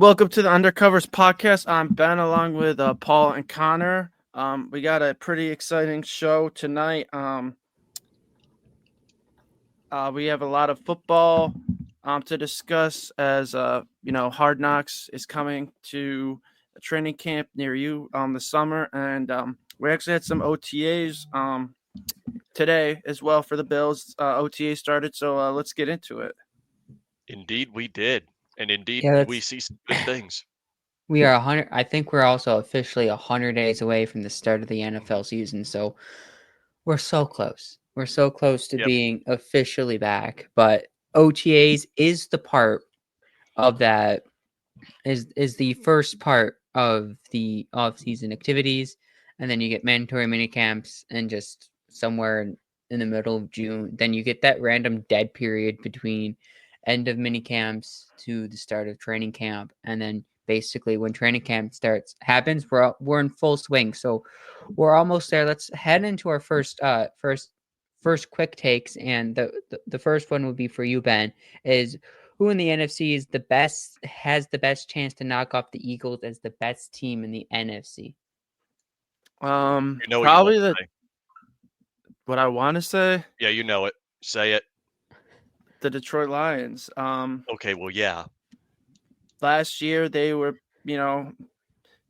Welcome to the Undercovers podcast. I'm Ben along with Paul and Connor. We got a pretty exciting show tonight. We have a lot of football to discuss as Hard Knocks is coming to a training camp near you this summer, and we actually had some OTAs today as well for the Bills. OTA started, so let's get into it. Indeed, we did. And indeed, Yeah, we see some good things. we are 100. I think we're also officially 100 days away from the start of the NFL season. So we're so close. We're so close to Yep. being officially back. But OTAs is the part of that is the first part of the off-season activities, and then you get mandatory mini camps, and just somewhere in the middle of June, then you get that random dead period between end of mini camps to the start of training camp, and then basically when training camp happens, we're in full swing. So we're almost there. Let's head into our first quick takes, and the first one would be for you, Ben. Is who in the NFC has the best chance to knock off the Eagles as the best team in the NFC? You know what you want Probably to say. what I want to say, Yeah, you know it. Say it. the Detroit Lions. Okay, well, yeah. Last year they were, the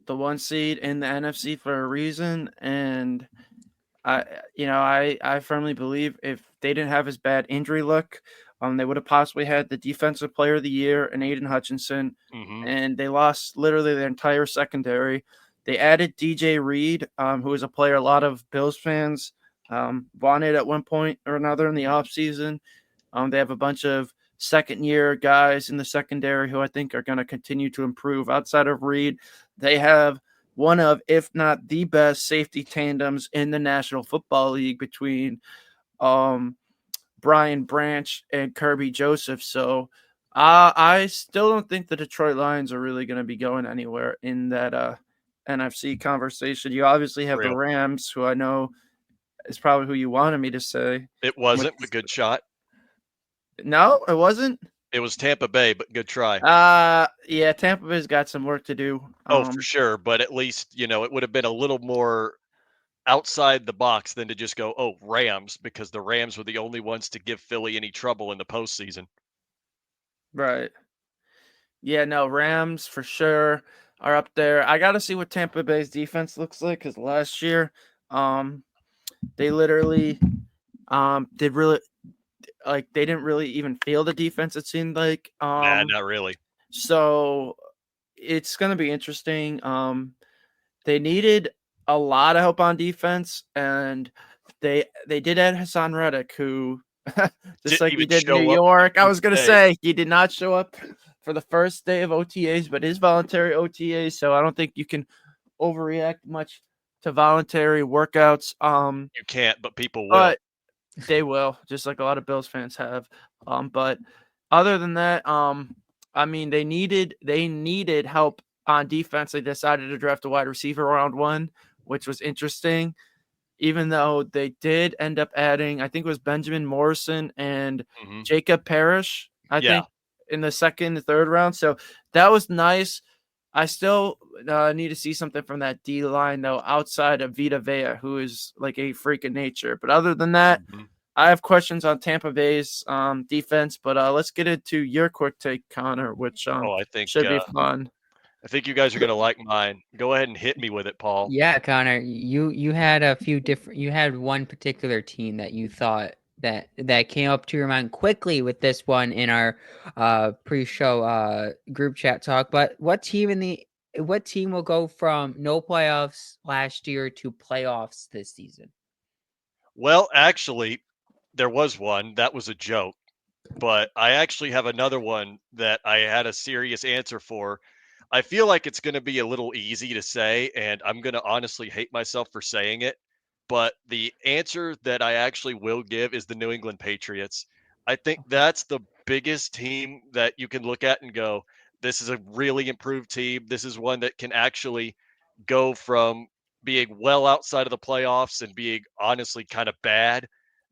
one seed in the NFC for a reason, and I firmly believe if they didn't have his bad injury luck, they would have possibly had the defensive player of the year in Aiden Hutchinson, Mm-hmm. and they lost literally their entire secondary. They added DJ Reed, who is a player a lot of Bills fans wanted at one point or another in the offseason. They have a bunch of second year guys in the secondary who I think are going to continue to improve. Outside of Reed, they have one of, if not the best, safety tandems in the National Football League between Brian Branch and Kirby Joseph. So I still don't think the Detroit Lions are really going to be going anywhere in that NFC conversation. You obviously have the Real. Rams, who I know is probably who you wanted me to say. It wasn't, but good shot. No, it wasn't. It was Tampa Bay, but good try. Yeah, Tampa Bay's got some work to do. Oh, for sure. But at least, it would have been a little more outside the box than to just go, oh, Rams, because the Rams were the only ones to give Philly any trouble in the postseason. Right. Yeah, no, Rams for sure are up there. I got to see what Tampa Bay's defense looks like because last year, they literally, did really like they didn't really even feel the defense. It seemed like, Nah, not really. so it's gonna be interesting. They needed a lot of help on defense, and they did add Hassan Reddick, who just Didn't like we even did in New show up York. I was gonna today. say he did not show up for the first day of OTAs, but his voluntary OTAs. So I don't think you can overreact much to voluntary workouts. You can't, but people will. But they will, just like a lot of Bills fans have. But other than that, I mean, they needed help on defense. They decided to draft a wide receiver round one, which was interesting. Even though they did end up adding, I think it was Benjamin Morrison and Mm-hmm. Jacob Parrish, I Yeah. think, in the second and third round. So that was nice. I still need to see something from that D line, though, outside of Vita Vea, who is like a freak of nature. But other than that, Mm-hmm. I have questions on Tampa Bay's defense. But let's get into your quick take, Connor, which Oh, should be fun. I think you guys are gonna like mine. Go ahead and hit me with it, Paul. Yeah, Connor, you had a few different. You had one particular team that you thought that came up to your mind quickly with this one in our pre-show group chat talk. But what team will go from no playoffs last year to playoffs this season? Well, actually, there was one that was a joke, but I actually have another one that I had a serious answer for. I feel like it's going to be a little easy to say, and I'm going to honestly hate myself for saying it. But the answer that I actually will give is the New England Patriots. I think that's the biggest team that you can look at and go, this is a really improved team. This is one that can actually go from being well outside of the playoffs and being honestly kind of bad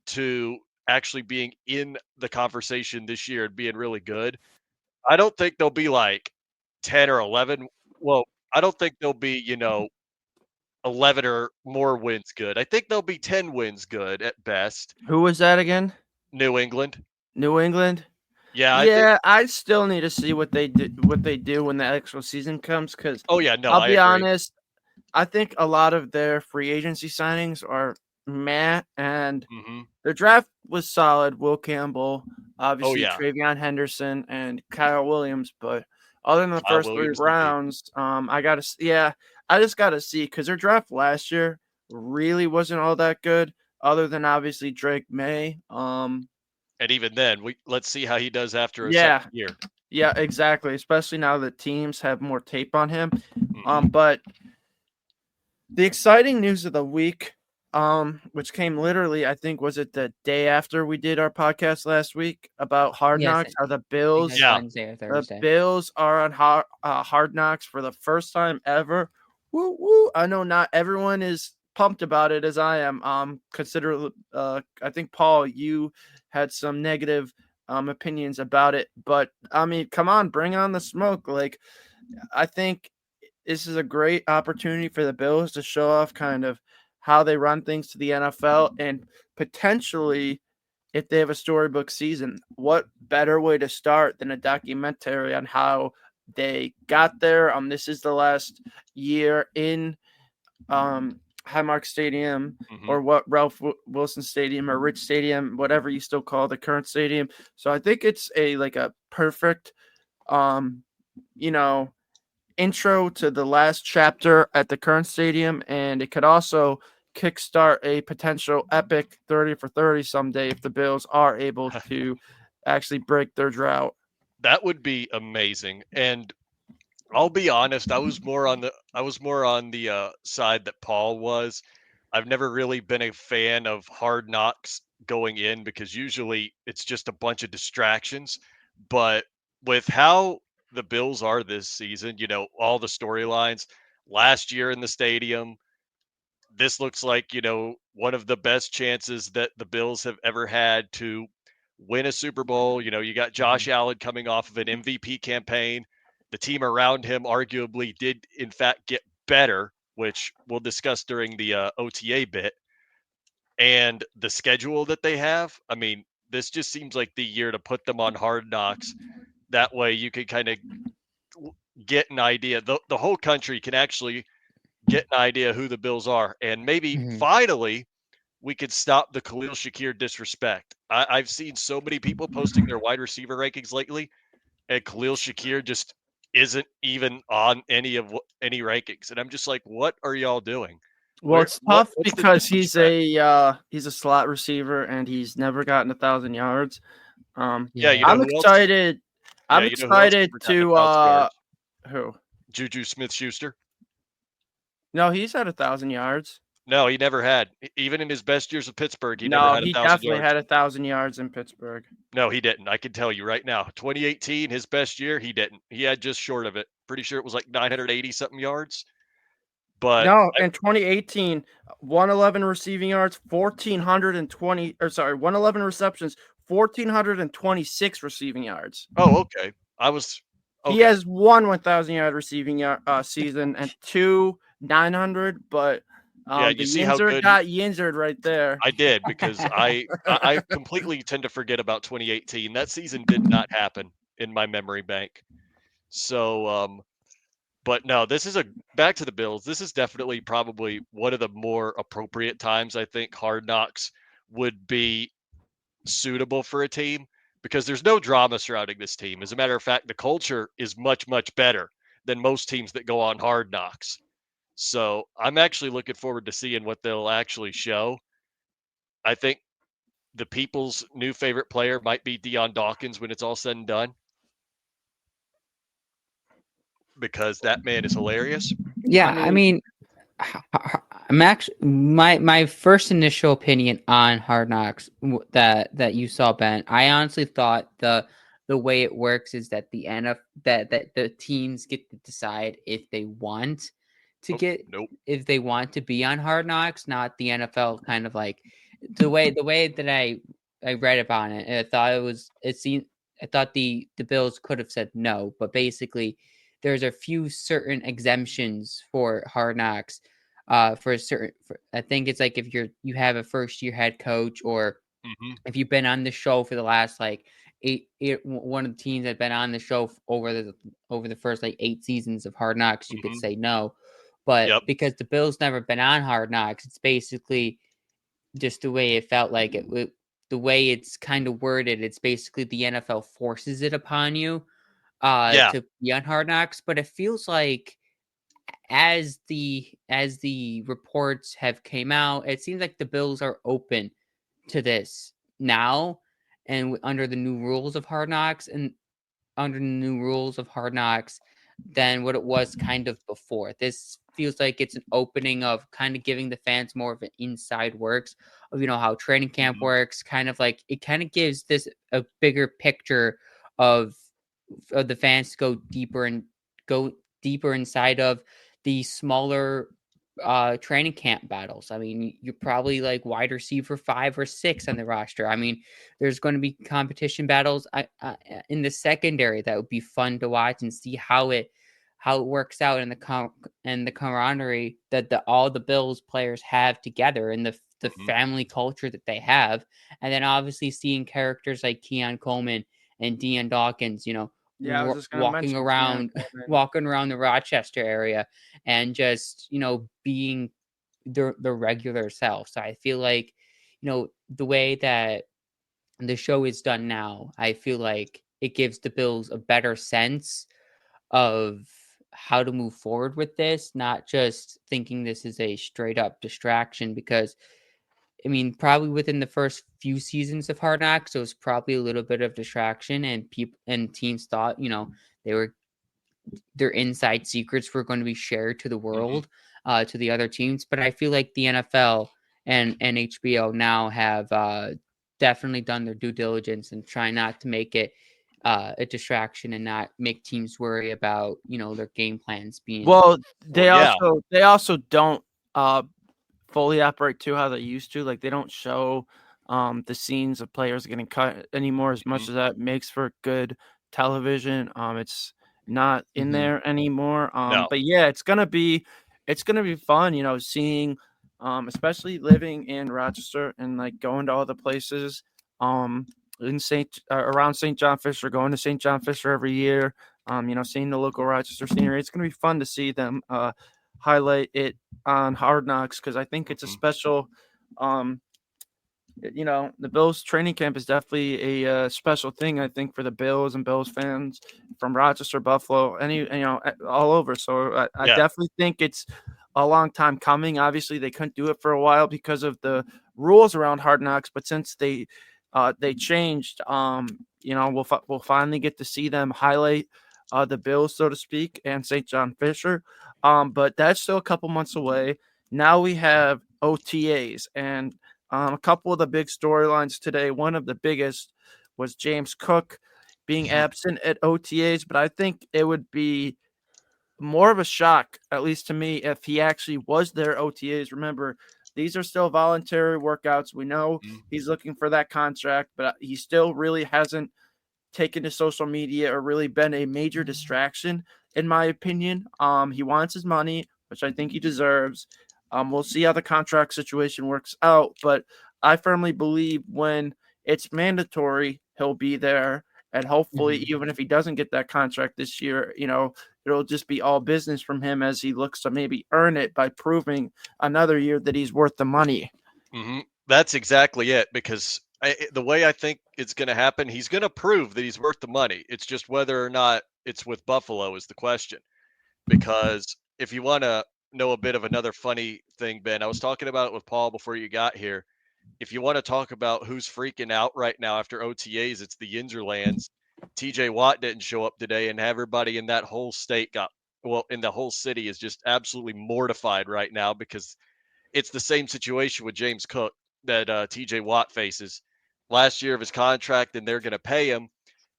to actually being in the conversation this year and being really good. I don't think they'll be like 10 or 11. Well, I don't think they'll be, 11 or more wins good. I think they'll be 10 wins good at best. Who was that again? New England. New England. Yeah, I think. Yeah, I still need to see what they do when the actual season comes. Because Oh yeah, no, I'll I be agree. honest, I think a lot of their free agency signings are meh, and Hmm. their draft was solid. Will Campbell, Oh obviously yeah, Travion Henderson, and Kyle Williams. But other than the Kyle first three Williams indeed. rounds, I just gotta see because their draft last year really wasn't all that good. Other than obviously Drake May. And even then, let's see how he does after a second Yeah, year. yeah, exactly. Especially now that teams have more tape on him. Hmm. But the exciting news of the week, which came literally, I think, was it the day after we did our podcast last week about Hard Yes, Knocks? How the I think that's Bills, Yeah, Wednesday or the Thursday. Bills are on Hard Knocks for the first time ever. Woo woo! I know not everyone is pumped about it as I am. I think Paul, you had some negative opinions about it, but I mean, come on, bring on the smoke. Like, I think this is a great opportunity for the Bills to show off kind of how they run things to the NFL and potentially if they have a storybook season, what better way to start than a documentary on how they got there? This is the last year in Highmark Stadium hmm or what Wilson Stadium or Rich Stadium, whatever you still call the current stadium. So I think it's a perfect um, you know, intro to the last chapter at the current stadium, and it could also kickstart a potential epic 30 for 30 someday if the Bills are able to actually break their drought. that would be amazing. And I'll be honest, I was more on the side that Paul was. I've never really been a fan of Hard Knocks going in because usually it's just a bunch of distractions. But with how the Bills are this season, all the storylines last year in the stadium, this looks like, one of the best chances that the Bills have ever had to win a Super Bowl. You got Josh Allen coming off of an MVP campaign. The team around him arguably did, in fact, get better, which we'll discuss during the OTA bit. And the schedule that they have, I mean, this just seems like the year to put them on Hard Knocks. That way you can kind of get an idea. The whole country can actually get an idea who the Bills are. And maybe Mhm. finally, we could stop the Khalil Shakir disrespect. I've seen so many people posting their wide receiver rankings lately, and Khalil Shakir just isn't even on any rankings. And I'm just like, what are y'all doing? Well, it's tough What's the because disrespect? he's a slot receiver and he's never gotten 1,000 yards. Yeah, Yeah. I'm who else? excited. Yeah, I'm who else excited never gotten to 1,000 yards? who? Juju Smith-Schuster. No, he's had 1,000 yards. No, he never had. Even in his best years of Pittsburgh, he never No, had a he thousand definitely yards. had 1,000 yards in Pittsburgh. No, he didn't. I can tell you right now. 2018, his best year, he didn't. He had just short of it. Pretty sure it was like 980 something yards. But No, in 2018, 111 receiving yards, 111 receptions, 1,426 receiving yards. oh, okay. I was He okay. has one 1,000 yard receiving yard season and two 900, but Yeah, the you see how Yinzer good he got Yinzered right there. I did because I completely tend to forget about 2018. That season did not happen in my memory bank. So but no, this is a back to the Bills. This is definitely probably one of the more appropriate times I think Hard Knocks would be suitable for a team because there's no drama surrounding this team. As a matter of fact, the culture is much, much better than most teams that go on Hard Knocks. So I'm actually looking forward to seeing what they'll actually show. I think the people's new favorite player might be Deion Dawkins when it's all said and done because that man is hilarious. Yeah, I I mean, mean, I'm actually my first initial opinion on Hard Knocks that you saw, Ben. I honestly thought the way it works is that that the teams get to decide if they want to Oh, get nope. if they want to be on Hard Knocks, not the NFL kind of like the way that I read about it. I thought it seemed I thought the Bills could have said no, but basically there's a few certain exemptions for Hard Knocks. I think it's like if you have a first year head coach, or Mm-hmm. if you've been on the show for the last like one of the teams that been on the show over the first like 8 seasons of Hard Knocks, you could Mm-hmm. say no. But Yep. because the Bills never been on Hard Knocks, it's basically just the way it felt like the way it's kind of worded. It's basically the NFL forces it upon you Yeah. to be on Hard Knocks, but it feels like as the reports have came out, it seems like the Bills are open to this now, and under the new rules of Hard Knocks, than what it was kind of before. This feels like it's an opening of kind of giving the fans more of an inside works of how training camp Mm-hmm. works. Kind of like it kind of gives this a bigger picture of the fans to go deeper inside of the smaller training camp battles. I mean, you're probably like wide receiver 5 or 6 on the roster. I mean, there's going to be competition battles in the secondary that would be fun to watch and see how it works out in the camaraderie that all the Bills players have together, and the Mm-hmm. family culture that they have. And then obviously seeing characters like Keon Coleman and Deion Dawkins, Yeah, I was just gonna walking mention Keon around Coleman. walking around the Rochester area and just being the regular self. So I feel like the way that the show is done now, I feel like it gives the Bills a better sense of how to move forward with this, not just thinking this is a straight up distraction. Because I mean, probably within the first few seasons of Hard Knocks, it was probably a little bit of distraction, and people and teams thought, they were their inside secrets were going to be shared to the Mm-hmm. world, to the other teams. But I feel like the NFL and HBO now have definitely done their due diligence and try not to make it a distraction and not make teams worry about their game plans being. Well, Well, yeah. they also don't fully operate too how they used to. Like they don't show the scenes of players getting cut anymore as much Mm-hmm. as that makes for good television. It's not in Mhm. there anymore. No. But yeah, it's gonna be fun, seeing especially living in Rochester and like going to all the places in around St. John Fisher, going to St. John Fisher every year. Seeing the local Rochester scenery. It's gonna be fun to see them highlight it on Hard Knocks because I think it's a Mm-hmm. special. Um, the Bills training camp is definitely a special thing. I think for the Bills and Bills fans from Rochester, Buffalo, all over. So I Yeah. definitely think it's a long time coming. Obviously, they couldn't do it for a while because of the rules around Hard Knocks, but since they changed, we'll finally get to see them highlight the Bills, so to speak, and St. John Fisher. But that's still a couple months away. Now we have OTAs, and a couple of the big storylines today. One of the biggest was James Cook being absent at OTAs, but I think it would be more of a shock, at least to me, if he actually was there OTAs. Remember, these are still voluntary workouts. We know Mm-hmm. he's looking for that contract, but he still really hasn't taken to social media or really been a major distraction, in my opinion. He wants his money, which I think he deserves. We'll see how the contract situation works out, but I firmly believe when it's mandatory, he'll be there. And hopefully, Mhm. even if he doesn't get that contract this year, it'll just be all business from him as he looks to maybe earn it by proving another year that he's worth the money. Mm-hmm. That's exactly it. Because the way I think it's going to happen, he's going to prove that he's worth the money. It's just whether or not it's with Buffalo is the question. Because if you want to know a bit of another funny thing, Ben, I was talking about it with Paul before you got here. If you want to talk about who's freaking out right now after OTAs, it's the Yinzerlands. TJ Watt didn't show up today, and everybody in that whole state in the whole city is just absolutely mortified right now because it's the same situation with James Cook that TJ Watt faces. Last year of his contract, and they're going to pay him.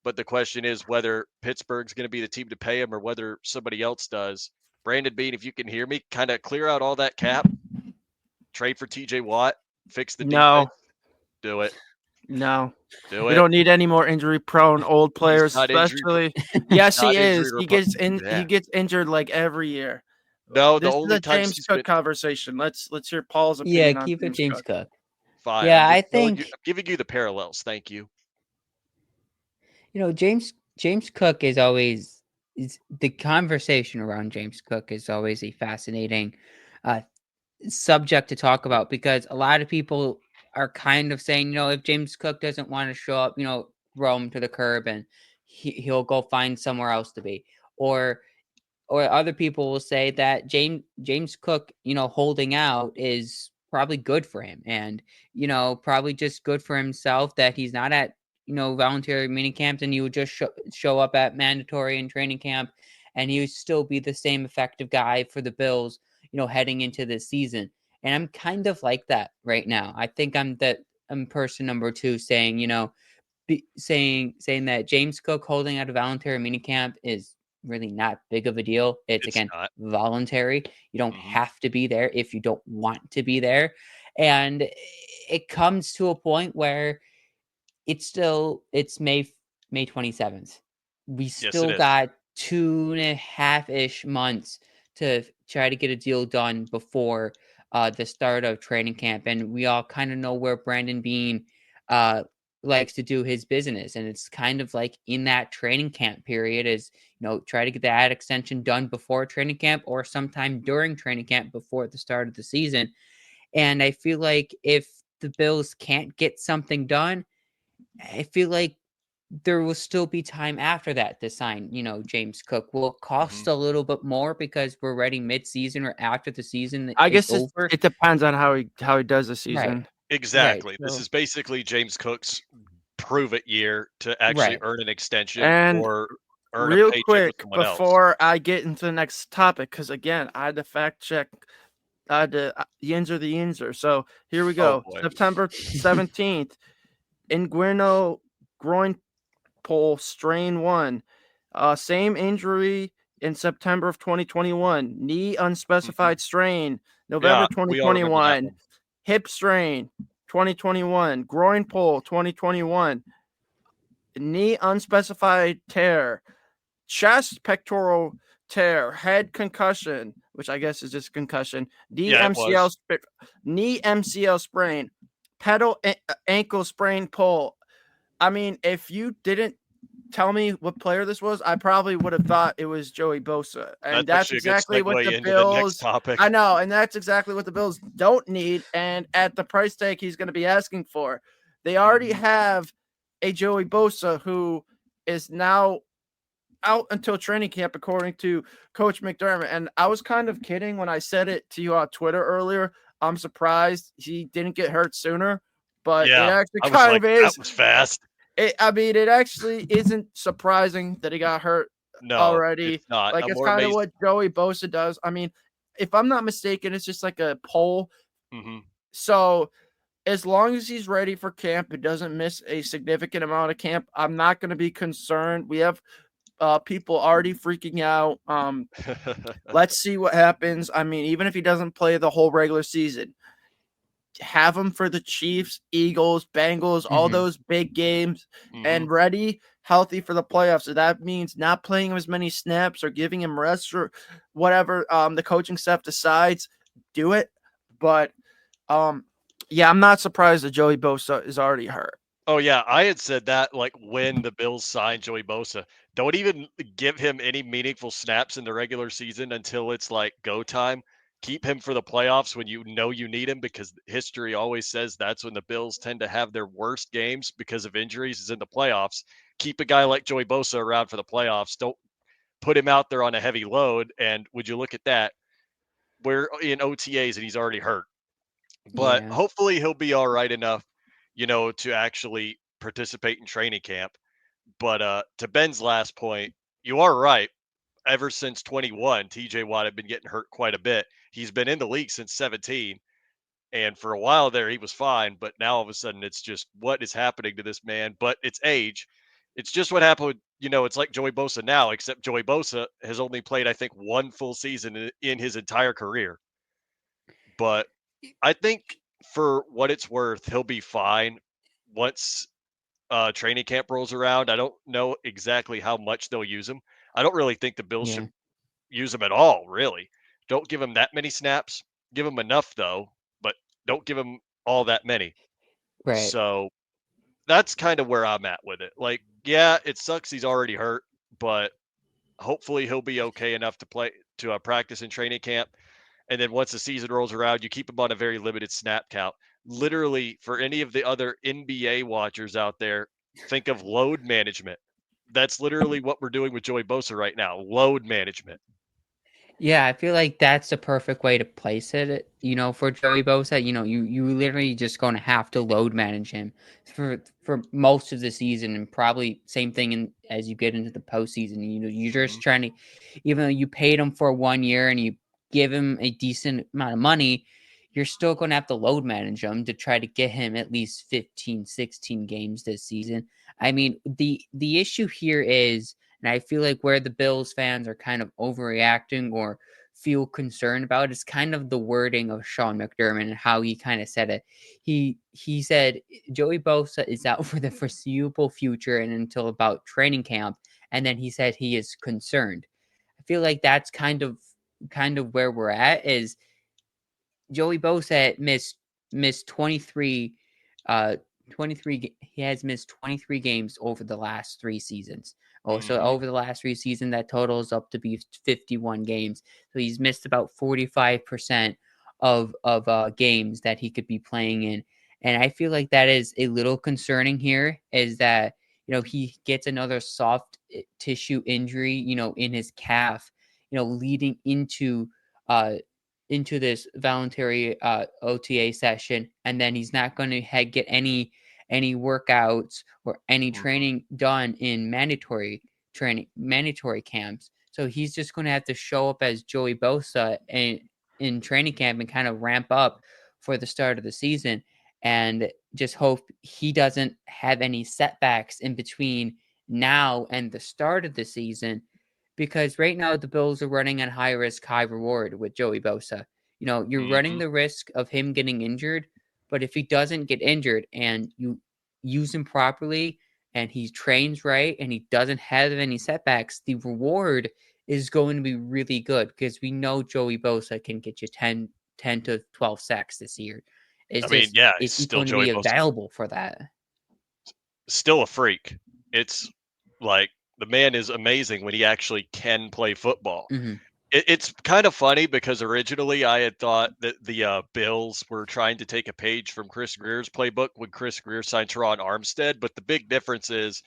But the question is whether Pittsburgh's going to be the team to pay him or whether somebody else does. Brandon Bean, if you can hear me, kind of clear out all that cap, trade for TJ Watt, fix the defense, No, do it. No, Do we it. don't need any more injury-prone old He's players, not injury. especially. He's Yes, he not is. injury. He Yeah. gets injured like every year. No, the This is only a times James he's Cook been conversation. Let's hear Paul's Yeah, opinion on keep it James James Cook. Cook. fine. Yeah, I'm I just telling you. think I'm giving you the parallels. Thank you. James Cook is always the conversation around James Cook is always a fascinating uh, subject to talk about because a lot of people are kind of saying, if James Cook doesn't want to show up, throw him to the curb and he'll go find somewhere else to be, or other people will say that James Cook, holding out is probably good for him and, probably just good for himself that he's not at, voluntary mini camps and he would just show up at mandatory and training camp and he would still be the same effective guy for the Bills, heading into this season. And I'm kind of like that right now. I think I'm person number 2 saying, saying that James Cook holding out a voluntary minicamp is really not big of a deal. It's It's again not. voluntary. You don't Mhm. have to be there if you don't want to be there. And it comes to a point where it's May 27th. We Yes, it still is. got 2.5-ish months to try to get a deal done before the start of training camp. And we all kind of know where Brandon Bean likes to do his business. And it's kind of like in that training camp period is, try to get that extension done before training camp or sometime during training camp before the start of the season. And I feel like if the Bills can't get something done, I feel like there will still be time after that to sign, James Cook. Will it cost Mhm. a little bit more because we're ready mid-season or after the season I is guess over? it depends on how he does the Right. season. Right. Exactly. This So is basically James Cook's prove it year to actually right. earn an extension And or earn a real paycheck with quick someone else. before I get into the next topic, because again, I had to fact check. I had to the ends are the ends are. So here we Oh go. boy. September 17th, Inguino groin pull strain 1. Same injury in September of 2021. Knee Mhm. unspecified strain, November Yeah, we all remember that 2021. one. Hip strain, 2021. Groin pull, 2021. Knee unspecified tear. Chest pectoral tear. Head concussion, which I guess is just concussion. Yeah, it was. Knee MCL sprain. Pedal ankle sprain pull. I mean, if you didn't tell me what player this was, I probably would have thought it was Joey Bosa. And That's that's actually a good exactly what segue the into the next Bills topic. I know, and that's exactly what the Bills don't need and at the price tag he's going to be asking for. They already Mhm. have a Joey Bosa who is now out until training camp according to Coach McDermott. And I was kind of kidding when I said it to you on Twitter earlier. I'm surprised he didn't get hurt sooner, but it Yeah, actually I was kind like, of that is. was fast. It actually isn't surprising that he got hurt No, already. it's not. Like I'm it's more kind of amazed. what Joey Bosa does. I mean, if I'm not mistaken, it's just like a poll. Mhm. So as long as he's ready for camp, it doesn't miss a significant amount of camp. I'm not going to be concerned. We have people already freaking out. Let's see what happens. I mean, even if he doesn't play the whole regular season, have him for the Chiefs, Eagles, Bengals, all Mhm. those big games, and Mhm. ready, healthy for the playoffs. So that means not playing him as many snaps or giving him rest or whatever the coaching staff decides. Do it, but yeah, I'm not surprised that Joey Bosa is already hurt. Oh yeah, I had said that like when the Bills signed Joey Bosa. Don't even give him any meaningful snaps in the regular season until it's like go time. Keep him for the playoffs when you know you need him because history always says that's when the Bills tend to have their worst games because of injuries is in the playoffs. Keep a guy like Joey Bosa around for the playoffs. Don't put him out there on a heavy load. And would you look at that? We're in OTAs and he's already hurt. But Yeah. hopefully he'll be all right enough, to actually participate in training camp. But to Ben's last point, you are right. Ever since 21, TJ Watt had been getting hurt quite a bit. He's been in the league since 17. And for a while there, he was fine. But now all of a sudden, it's just what is happening to this man? But it's age. It's just what happened. It's like Joey Bosa now, except Joey Bosa has only played, I think, one full season in his entire career. But I think for what it's worth, he'll be fine. once training camp rolls around. I don't know exactly how much they'll use him. I don't really think the Bills Yeah. should use him at all, really. Don't give him that many snaps. Give him enough, though, but don't give him all that many. Right. So that's kind of where I'm at with it. Like, yeah, it sucks he's already hurt, but hopefully he'll be okay enough to play to practice in training camp. And then once the season rolls around, you keep him on a very limited snap count. Literally, for any of the other NBA watchers out there, think of load management. That's literally what we're doing with Joey Bosa right now. Load management. Yeah, I feel like that's the perfect way to place it. For Joey Bosa, you literally just going to have to load manage him for most of the season, and probably same thing as you get into the postseason. You're just trying to, even though you paid him for 1 year and you give him a decent amount of money, you're still going to have to load manage him to try to get him at least 15, 16 games this season. I mean, the issue here is. And I feel like where the Bills fans are kind of overreacting or feel concerned about is kind of the wording of Sean McDermott and how he kind of said it. He said Joey Bosa is out for the foreseeable future and until about training camp, and then he said he is concerned. I feel like that's kind of where we're at. Is Joey Bosa missed 23 he has missed 23 games over the last 3 seasons. So over the last 3 seasons, that totals up to be 51 games. So he's missed about 45% of games that he could be playing in. And I feel like that is a little concerning here, is that he gets another soft tissue injury in his calf leading into this voluntary OTA session, and then he's not going to get any workouts or any training done in mandatory camps. So he's just going to have to show up as Joey Bosa in training camp and kind of ramp up for the start of the season, and just hope he doesn't have any setbacks in between now and the start of the season. Because right now the Bills are running on high risk, high reward with Joey Bosa. You're running the risk of him getting injured, but if he doesn't get injured and you use him properly and he trains right and he doesn't have any setbacks, the reward is going to be really good, because we know Joey Bosa can get you 10 to 12 sacks this year. I mean, yeah, is he still going to Joey be Bosa. available for that? Still a freak. It's like the man is amazing when he actually can play football. Mm-hmm. It's kind of funny because originally I had thought that the Bills were trying to take a page from Chris Greer's playbook when Chris Greer signed Teron Armstead, but the big difference is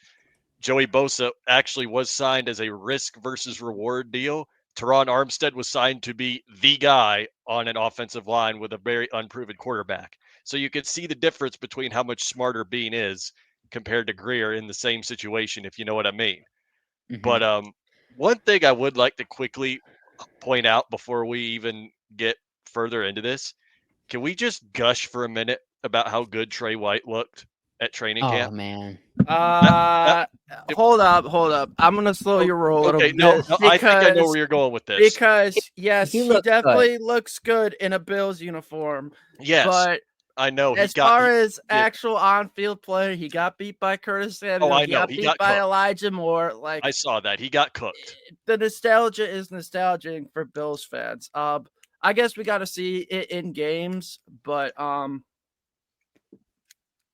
Joey Bosa actually was signed as a risk versus reward deal. Teron Armstead was signed to be the guy on an offensive line with a very unproven quarterback. So you can see the difference between how much smarter Bean is compared to Greer in the same situation, if you know what I mean. Mm-hmm. But one thing I would like to quickly point out before we even get further into this, can we just gush for a minute about how good Trey White looked at training camp? Oh man. Hold up. I'm gonna slow your roll a little bit. No, I think I know where you're going with this. Because yes, He he looks definitely looks good in a Bills uniform. Yes, but I know. as far as actual on-field play, he got beat by Curtis Samuel. I He know. got He beat got by cooked. Elijah Moore. Like, I saw that. He got cooked. The nostalgia is nostalgic for Bills fans. I guess we got to see it in games, but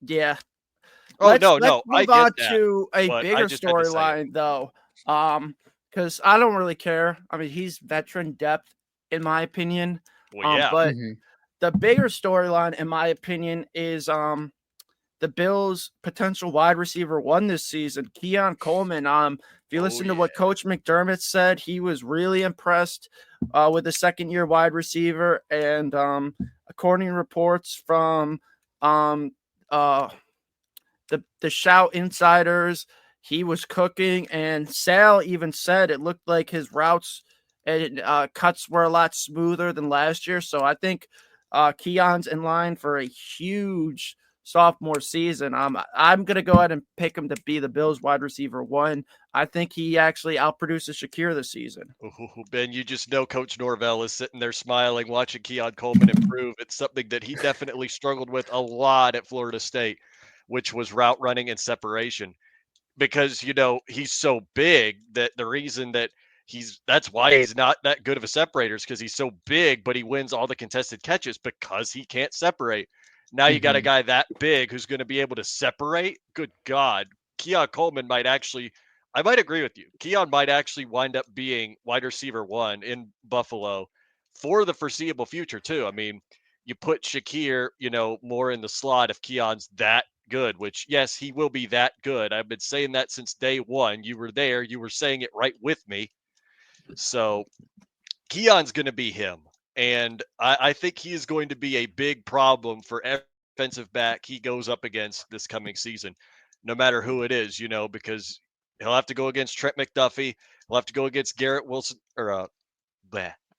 yeah. Let's move on to a bigger storyline, though. Because I don't really care. I mean, he's veteran depth, in my opinion. Well, yeah. But the bigger storyline, in my opinion, is the Bills' potential wide receiver 1 this season, Keon Coleman. If you listen to what Coach McDermott said, he was really impressed with the second-year wide receiver. And according to reports from the Shout insiders, he was cooking, and Sal even said it looked like his routes and cuts were a lot smoother than last year. So I think Keon's in line for a huge sophomore season. I'm gonna go ahead and pick him to be the Bills wide receiver 1. I think he actually outproduces Shakir this season. Ben, you just know Coach Norvell is sitting there smiling, watching Keon Coleman improve. It's something that he definitely struggled with a lot at Florida State. which was route running and separation. Because he's so big that the reason that that's why he's not that good of a separator is because he's so big, but he wins all the contested catches because he can't separate. Now you got a guy that big who's going to be able to separate. Good God, Keon Coleman might actually. I might agree with you. Keon might actually wind up being wide receiver 1 in Buffalo for the foreseeable future too. I mean, you put Shakir, more in the slot if Keon's that good, which yes, he will be that good. I've been saying that since day one. You were there, you were saying it right with me. So Keon's going to be him. And I think he is going to be a big problem for every defensive back he goes up against this coming season, no matter who it is, because he'll have to go against Trent McDuffie. He'll have to go against Garrett Wilson or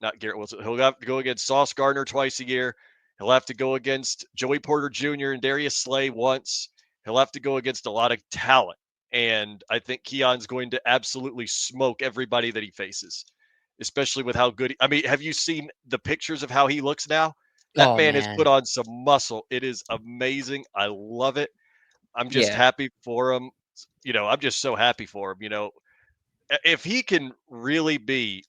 not Garrett Wilson. He'll have to go against Sauce Gardner twice a year. He'll have to go against Joey Porter Jr. and Darius Slay once. He'll have to go against a lot of talent. And I think Keon's going to absolutely smoke everybody that he faces, especially with how good. I mean, have you seen the pictures of how he looks now? That man has put on some muscle. It is amazing. I love it. I'm just happy for him. I'm just so happy for him. If he can really be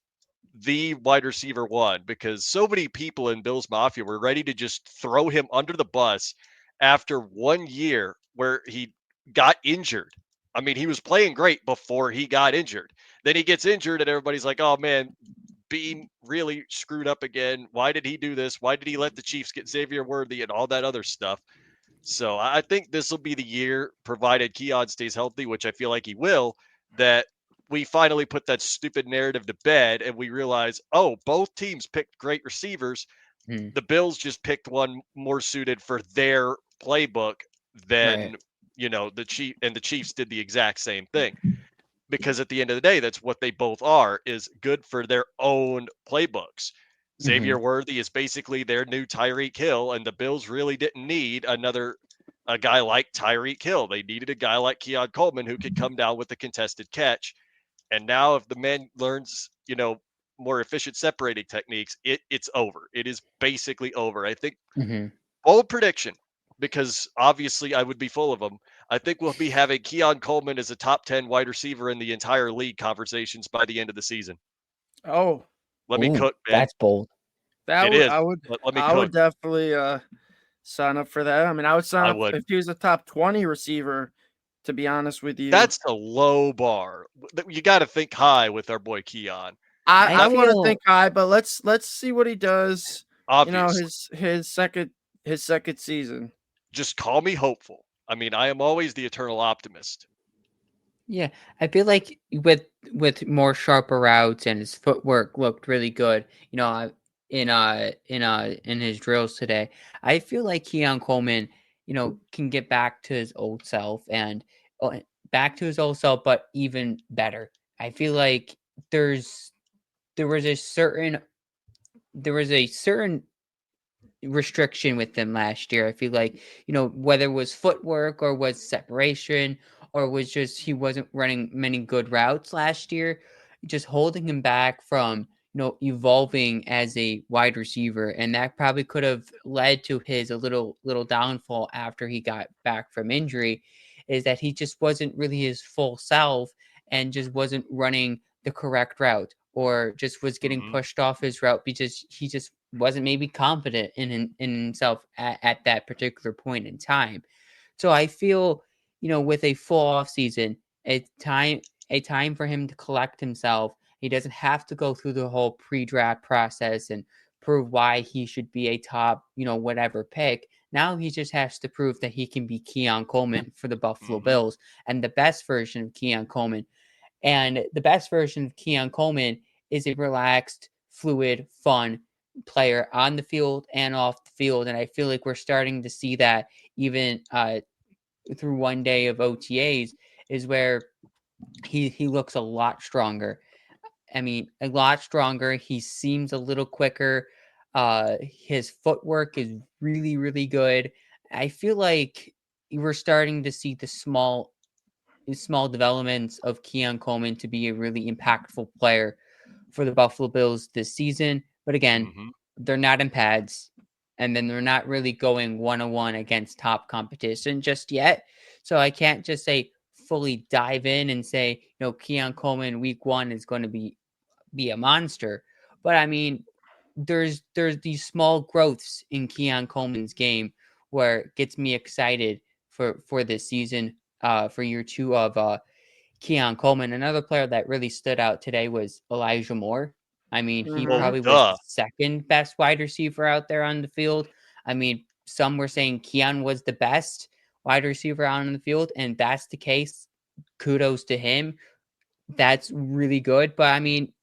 the wide receiver 1, because so many people in Bills Mafia were ready to just throw him under the bus after 1 year where he got injured. I mean, he was playing great before he got injured. Then he gets injured and everybody's like, oh man, Beam really screwed up again. Why did he do this? Why did he let the Chiefs get Xavier Worthy and all that other stuff? So I think this will be the year, provided Keon stays healthy, which I feel like he will, that we finally put that stupid narrative to bed and we realize, oh, both teams picked great receivers. The Bills just picked one more suited for their playbook than, the Chiefs did the exact same thing. Because at the end of the day, that's what they both are, is good for their own playbooks. Xavier Worthy is basically their new Tyreek Hill, and the Bills really didn't need a guy like Tyreek Hill. They needed a guy like Keon Coleman who could come down with the contested catch. And now if the man learns, more efficient separating techniques, it's over. It is basically over. I think bold prediction, because obviously I would be full of them. I think we'll be having Keon Coleman as a top 10 wide receiver in the entire league conversations by the end of the season. Oh, let me cook, man. That's bold. Let me cook. Would definitely sign up for that. I mean, I would sign up if he was a top 20 receiver, to be honest with you. That's a low bar. You got to think high with our boy Keon. I want to think high, but let's see what he does. Obviously. His second season. Just call me hopeful. I mean, I am always the eternal optimist. Yeah, I feel like with more sharper routes and his footwork looked really good. In his drills today, I feel like Keon Coleman, can get back to his old self but even better. I feel like there was a certain restriction with them last year. I feel like, whether it was footwork or was separation or was just he wasn't running many good routes last year, just holding him back from, evolving as a wide receiver. And that probably could have led to his a little downfall after he got back from injury, is that he just wasn't really his full self and just wasn't running the correct route, or just was getting pushed off his route because he just wasn't maybe confident in himself at that particular point in time. So I feel, with a full off season, a time for him to collect himself. He doesn't have to go through the whole pre-draft process and prove why he should be a top, whatever pick. Now he just has to prove that he can be Keon Coleman for the Buffalo Bills, and the best version of Keon Coleman. And the best version of Keon Coleman is a relaxed, fluid, fun player on the field and off the field. And I feel like we're starting to see that even through one day of OTAs, is where he looks a lot stronger. I mean, a lot stronger. He seems a little quicker. His footwork is really, really good. I feel like we're starting to see the small developments of Keon Coleman to be a really impactful player for the Buffalo Bills this season. But again, they're not in pads. and then they're not really going 1-on-1 against top competition just yet. So I can't just say fully dive in and say, Keon Coleman week 1 is going to be a monster. But I mean, there's these small growths in Keon Coleman's game where it gets me excited for this season, for year 2 of Keon Coleman. Another player that really stood out today was Elijah Moore. I mean, he Mhm. probably was the second best wide receiver out there on the field. I mean, some were saying Keon was the best wide receiver out on the field, and that's the case. Kudos to him. That's really good. But I mean,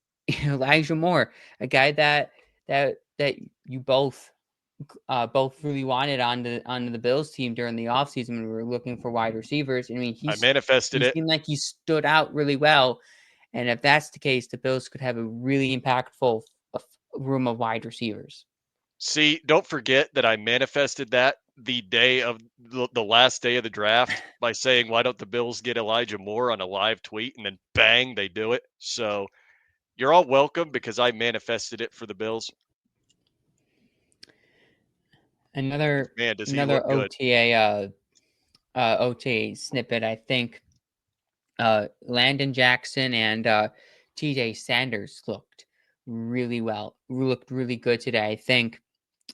Elijah Moore, a guy that you both really wanted onto the Bills team during the offseason when we were looking for wide receivers. I mean, I manifested he it. seemed like he stood out really well. And if that's the case, the Bills could have a really impactful room of wide receivers. See, don't forget that I manifested that the day of the last day of the draft by saying, why don't the Bills get Elijah Moore on a live tweet? And then bang, they do it. So you're all welcome because I manifested it for the Bills. Another Man, does he look good. OTA snippet, I think Landon Jackson and TJ Sanders looked really good today.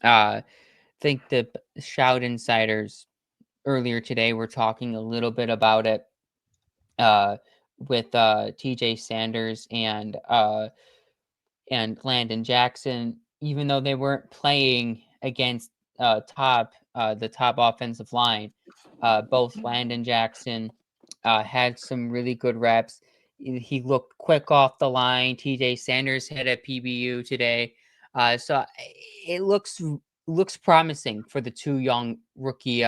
I think the Shout Insiders earlier today were talking a little bit about it with TJ Sanders and Landon Jackson, even though they weren't playing against the top offensive line. Both Landon Jackson had some really good reps. He looked quick off the line. TJ Sanders had a PBU today. So it looks promising for the two young rookie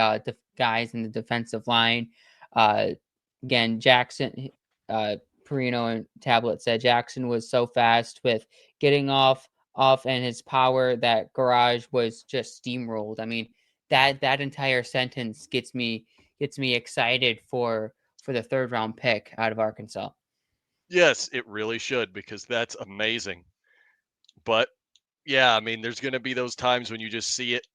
guys in the defensive line. Again, Jackson, Perino and Tablet said Jackson was so fast with getting off and his power that Garage was just steamrolled. I mean, that entire sentence gets me excited for the 3rd round pick out of Arkansas. Yes, it really should because that's amazing. But yeah, I mean, there's going to be those times when you just see it,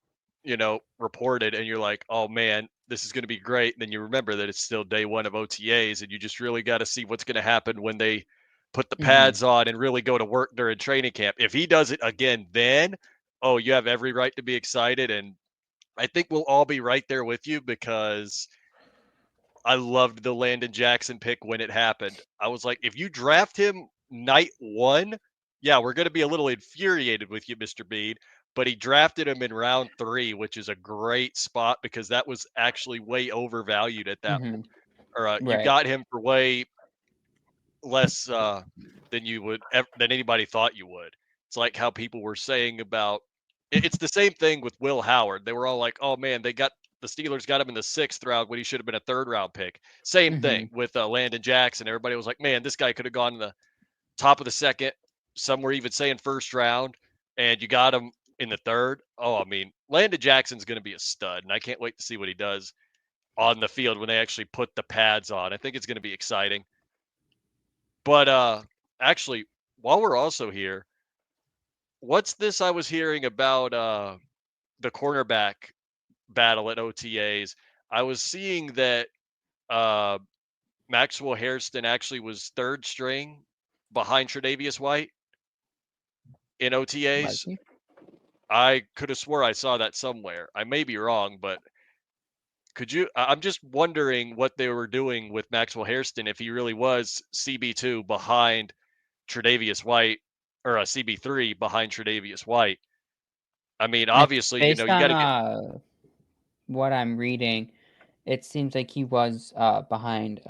reported and you're like, oh man, this is going to be great. And then you remember that it's still day 1 of OTAs and you just really got to see what's going to happen when they put the pads on and really go to work during training camp. If he does it again, then, oh, you have every right to be excited. And I think we'll all be right there with you because I loved the Landon Jackson pick when it happened. I was like, if you draft him night 1, yeah, we're going to be a little infuriated with you, Mr. Bede. But he drafted him in round 3, which is a great spot because that was actually way overvalued at that. Or you Right. got him for way less than you would than anybody thought you would. It's like how people were saying about. It's the same thing with Will Howard. They were all like, "Oh man, the Steelers got him in the 6th round when he should have been a 3rd round pick." Same thing with Landon Jackson. Everybody was like, "Man, this guy could have gone in the top of the 2nd." Some were even saying 1st round, and you got him in the 3rd. Oh, I mean, Landon Jackson's going to be a stud, and I can't wait to see what he does on the field when they actually put the pads on. I think it's going to be exciting. But actually, while we're also here, what's this I was hearing about the cornerback battle at OTAs? I was seeing that uh, Maxwell Hairston actually was 3rd string behind Tre'Davious White in OTAs. I could have swore I saw that somewhere. I may be wrong, but could you? I'm just wondering what they were doing with Maxwell Hairston if he really was CB2 behind Tre'Davious White or a CB3 behind Tre'Davious White. I mean, obviously, Based you on got to get. what I'm reading, it seems like he was behind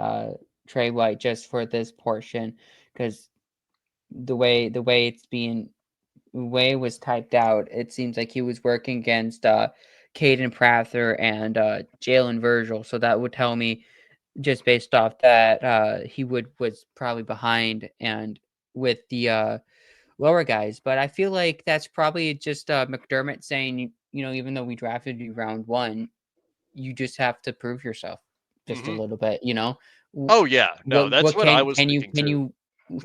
Trey White just for this portion because the way it was typed out, it seems like he was working against Caden Prather and Jalen Virgil. So that would tell me, just based off that, he was probably behind and with the lower guys. But I feel like that's probably just McDermott saying, even though we drafted you round 1, you just have to prove yourself just a little bit. Oh yeah, no, that's What what I was thinking too.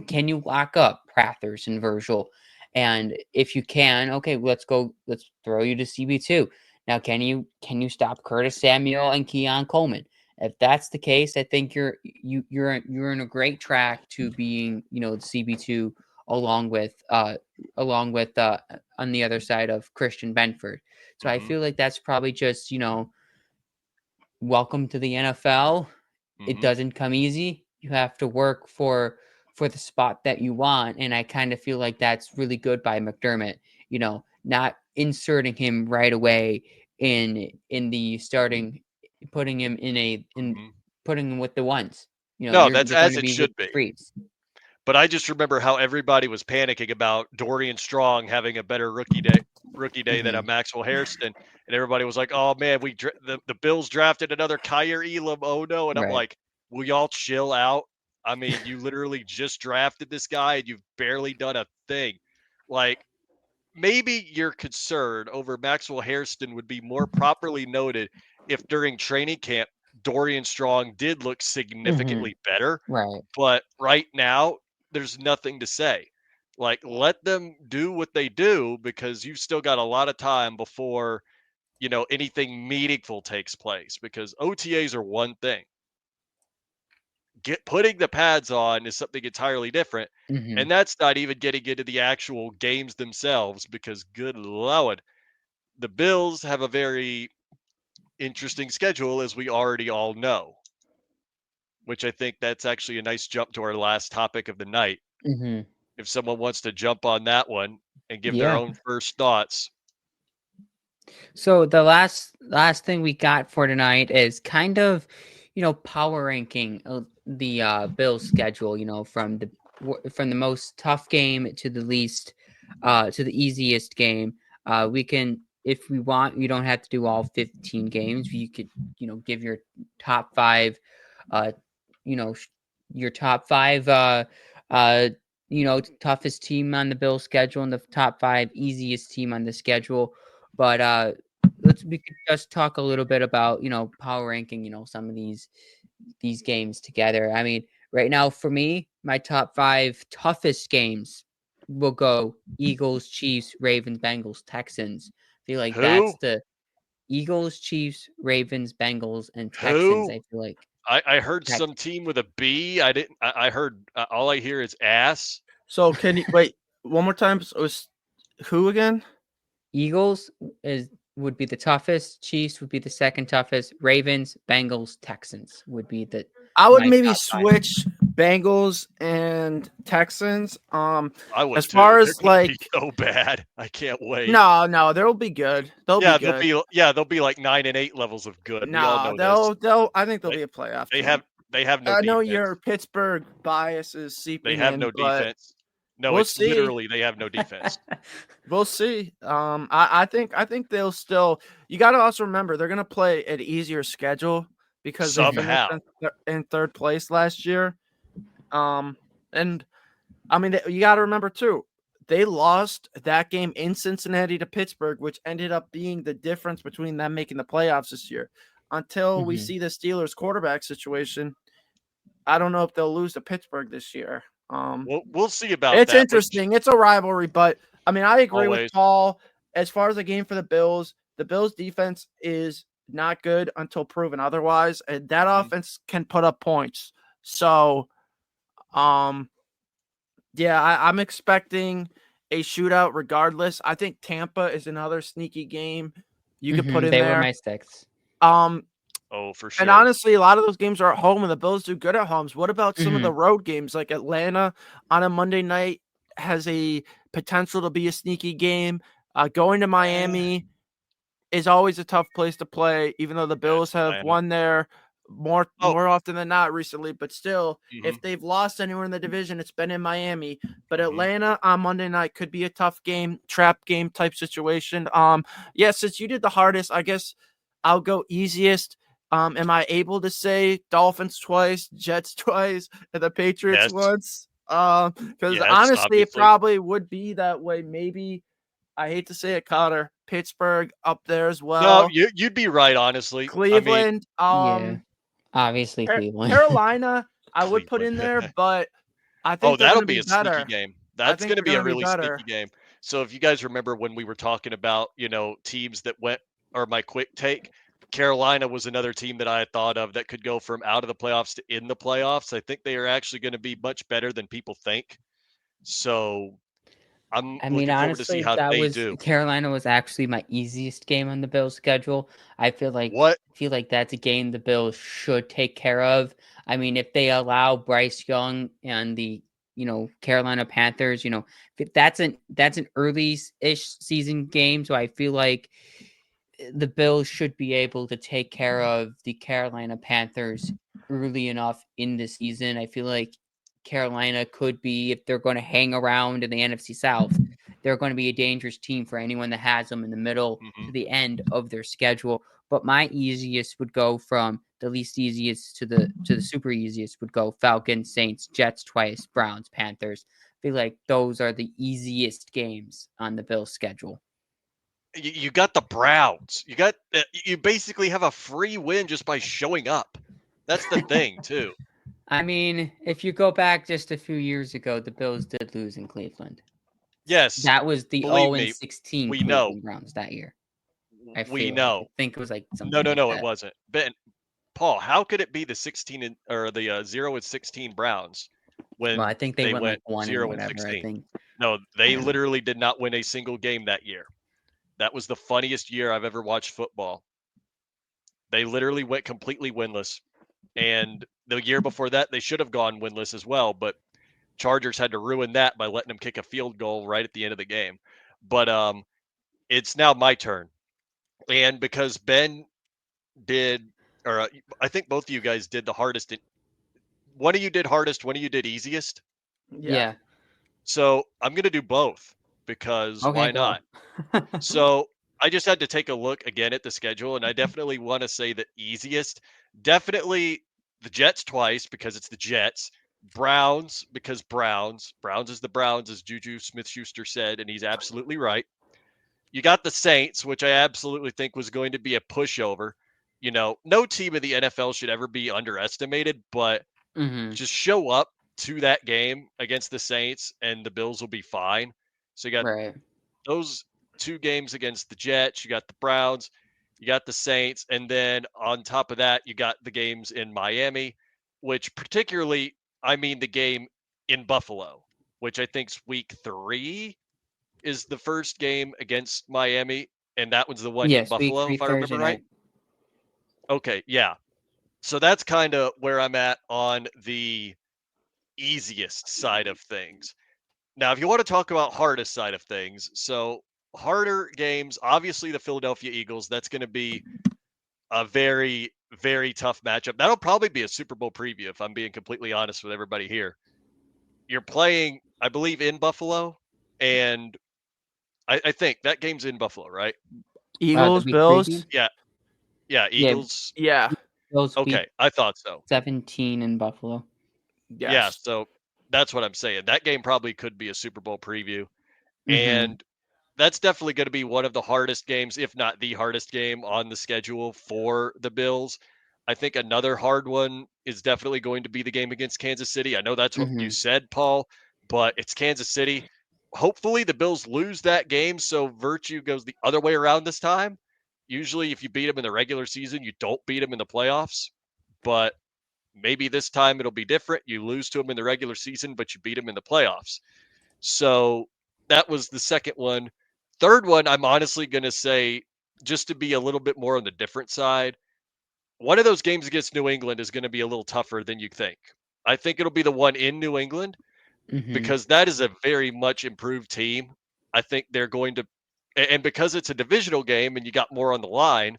can you lock up Prathers and Virgil And if you can, okay, let's throw you to CB2. Now, can you stop Curtis Samuel and Keon Coleman? If that's the case, I think you're in a great track to being, the CB2 along with on the other side of Christian Benford. So I feel like that's probably just, welcome to the NFL. It doesn't come easy. You have to work for the spot that you want, and I kind of feel like that's really good by McDermott. Not inserting him right away in the starting, putting him putting him with the ones. No, that's you're going as to it be with should be. freeze. But I just remember how everybody was panicking about Dorian Strong having a better rookie day than a Maxwell Hairston, and everybody was like, "Oh man, the Bills drafted another Kyer Elam. Oh no!" And I'm Right. like, "Will y'all chill out? I mean, you literally just drafted this guy, and you've barely done a thing. Like, maybe your concern over Maxwell Hairston would be more properly noted if during training camp Dorian Strong did look significantly better. Right. But right now, there's nothing to say. Like, let them do what they do because you've still got a lot of time before, anything meaningful takes place because OTAs are one thing. Putting the pads on is something entirely different. And that's not even getting into the actual games themselves because good Lord, the Bills have a very interesting schedule, as we already all know, which I think that's actually a nice jump to our last topic of the night. If someone wants to jump on that one and give their own first thoughts. So the last thing we got for tonight is kind of, power ranking the Bills schedule, from the most tough game to the least to the easiest game. We can, if we want, you don't have to do all 15 games. You could, give your top 5 your top 5 toughest team on the Bills schedule and the top 5 easiest team on the schedule. But we could just talk a little bit about, power ranking, some of these games together. I mean, right now for me, my top 5 toughest games will go Eagles, Chiefs, Ravens, Bengals, Texans. I feel like that's the Eagles, Chiefs, Ravens, Bengals, and Texans. I feel like I heard some team with a B. I heard all I hear is ass. So can you wait one more time? So it was who again? Eagles would be the toughest. Chiefs would be the second toughest. Ravens, Bengals, Texans would be the. I would maybe switch Bengals and Texans. I would as far too. as like so bad. I can't wait. No, they'll be good. They'll be good. They'll be like 9 and 8 levels of good. We all know they'll I think they'll be a playoff team. They have no defense. I know your Pittsburgh bias is seeping in. They have no defense. No, we'll it's see. Literally they have no defense. We'll see. I think they'll still. You got to also remember they're gonna play an easier schedule because they finished in third place last year. And I mean you got to remember too. They lost that game in Cincinnati to Pittsburgh, which ended up being the difference between them making the playoffs this year. Until we see the Steelers quarterback situation, I don't know if they'll lose to Pittsburgh this year. We'll see about that. It's interesting. It's a rivalry, but I mean, I agree with Paul. As far as the game for the Bills defense is not good until proven otherwise, and that offense can put up points. So, yeah, I'm expecting a shootout regardless. I think Tampa is another sneaky game you could put in there. They were my sticks. Oh, for sure. And honestly, a lot of those games are at home, and the Bills do good at homes. What about some of the road games? Like Atlanta on a Monday night has a potential to be a sneaky game. Going to Miami is always a tough place to play, even though the Bills have won there more often than not recently. But still, if they've lost anywhere in the division, it's been in Miami. But Atlanta on Monday night could be a tough game, trap game type situation. Yeah, since you did the hardest, I guess I'll go easiest. Am I able to say Dolphins twice, Jets twice, and the Patriots once? Because honestly, obviously, it probably would be that way. Maybe, I hate to say it, Connor, Pittsburgh up there as well. No, you'd be right, honestly. Cleveland. Obviously Cleveland. Carolina, I would put in there, but I think that'll be a sneaky game. That's think going to we're be a gonna be really better. sneaky game. So if you guys remember when we were talking about, teams that went, or my quick take, Carolina was another team that I had thought of that could go from out of the playoffs to in the playoffs. I think they are actually going to be much better than people think. So I'm I mean, looking forward to see honestly, how that they was do. Carolina was actually my easiest game on the Bills schedule. What? I feel like that's a game the Bills should take care of. I mean, if they allow Bryce Young and the Carolina Panthers, that's an early-ish season game, so I feel like the Bills should be able to take care of the Carolina Panthers early enough in the season. I feel like Carolina could be, if they're going to hang around in the NFC South, they're going to be a dangerous team for anyone that has them in the middle Mhm. to the end of their schedule. But my easiest would go from the least easiest to the super easiest would go Falcons, Saints, Jets twice, Browns, Panthers. I feel like those are the easiest games on the Bills schedule. You got the Browns. You basically have a free win just by showing up. That's the thing, too. I mean, if you go back just a few years ago, the Bills did lose in Cleveland. Yes, That was the believe 0 me, 16 we know. Cleveland Browns that year. I We feel like. I know. think it was like No, something no, like no, it that. wasn't. Ben, Paul, how could it be the 0 and 16 Browns Well, when I think they they went like went 1 and 0 and whatever. I 16? think. No, I they don't know. literally did not win a single game that year. That was the funniest year I've ever watched football. They literally went completely winless. And the year before that, they should have gone winless as well, but Chargers had to ruin that by letting them kick a field goal right at the end of the game. But it's now my turn. And because Ben did, or I think both of you guys did the hardest. One of you did hardest, one of you did easiest. Yeah. Yeah. So I'm going to do both because Okay, why go. not? So I just had to take a look again at the schedule, and I definitely want to say the easiest. Definitely the Jets twice because it's the Jets. Browns because Browns. Browns is the Browns, as Juju Smith-Schuster said, and he's absolutely right. You got the Saints, which I absolutely think was going to be a pushover. No team in the NFL should ever be underestimated, but hmm just show up to that game against the Saints and the Bills will be fine. So you got Right. those two games against the Jets, you got the Browns, you got the Saints, and then on top of that, you got the games in Miami, which particularly, I mean, the game in Buffalo, which I think's week 3 is the first game against Miami, and that one's the one in Yes, week Buffalo, 3 if I remember Thursday right. night. Okay, yeah. So that's kind of where I'm at on the easiest side of things. Now, if you want to talk about hardest side of things, so harder games, obviously the Philadelphia Eagles, that's going to be a very, very tough matchup. That'll probably be a Super Bowl preview, if I'm being completely honest with everybody here. You're playing, I believe, in Buffalo, and I think that game's in Buffalo, right? The Eagles, week Bills. preview. Yeah, yeah, Yeah, Eagles. Yeah. those Okay, week I thought so. 17 in Buffalo. Yeah, Yes. so that's what I'm saying. That game probably could be a Super Bowl preview. hmm And that's definitely going to be one of the hardest games, if not the hardest game on the schedule for the Bills. I think another hard one is definitely going to be the game against Kansas City. I know that's what you hmm said, Paul, but it's Kansas City. Hopefully, the Bills lose that game so virtue goes the other way around this time. Usually, if you beat them in the regular season, you don't beat them in the playoffs. But maybe this time it'll be different. You lose to them in the regular season, but you beat them in the playoffs. So that was the second one. Third one, I'm honestly going to say, just to be a little bit more on the different side, one of those games against New England is going to be a little tougher than you think. I think it'll be the one in New England hmm because that is a very much improved team. I think they're going to, and because it's a divisional game and you got more on the line,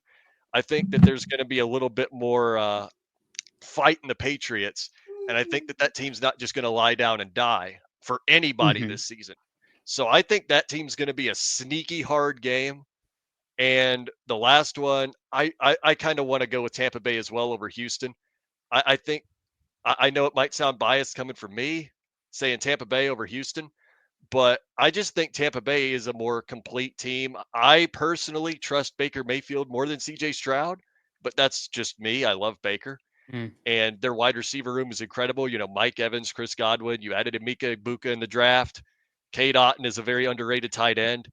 I think that there's going to be a little bit more fighting the Patriots. And I think that that team's not just going to lie down and die for anybody hmm this season. So I think that team's going to be a sneaky hard game. And the last one, I kind of want to go with Tampa Bay as well over Houston. I think I know it might sound biased coming from me saying Tampa Bay over Houston, but I just think Tampa Bay is a more complete team. I personally trust Baker Mayfield more than CJ Stroud, but that's just me. I love Baker. Mm. And their wide receiver room is incredible. Mike Evans, Chris Godwin. You added Emeka Ibuka in the draft. Cade Otton is a very underrated tight end.